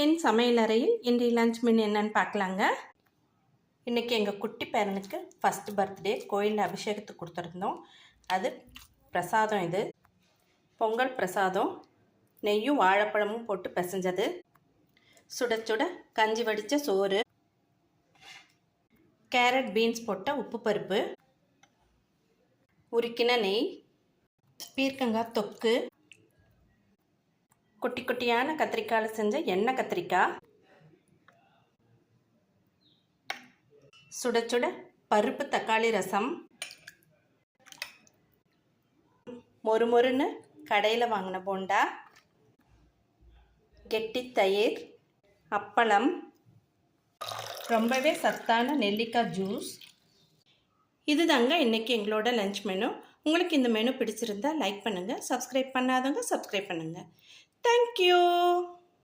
என் சமையலறையில் இன்றைய lunch menu என்னன்னு பார்க்கலாங்க. இன்றைக்கி எங்கள் குட்டி பேரனுக்கு ஃபஸ்ட் பர்த்டே கோயிலில் அபிஷேகத்துக்கு கொடுத்துருந்தோம். அது பிரசாதம். இது பொங்கல் பிரசாதம், நெய்யும் வாழைப்பழமும் போட்டு பிசைஞ்சது, சுட சுட கஞ்சி வடித்த சோறு, கேரட் பீன்ஸ் போட்ட உப்பு பருப்பு, உருக்கின நெய், பீர்க்கங்காய் தொக்கு, குட்டி குட்டியான கத்திரிக்காயில் செஞ்ச எண்ணெய் கத்திரிக்காய், சுட சுட பருப்பு தக்காளி ரசம், மொறுமொறுன்னு கடையில் வாங்கின போண்டா, கெட்டி தயிர், அப்பளம், ரொம்பவே சத்தான நெல்லிக்காய் ஜூஸ். இதுதாங்க இன்றைக்கி எங்களோட லஞ்ச் மெனு. உங்களுக்கு இந்த மெனு பிடிச்சிருந்தா லைக் பண்ணுங்கள், சப்ஸ்கிரைப் பண்ணாதவங்க சப்ஸ்கிரைப் பண்ணுங்கள். தேங்க்யூ.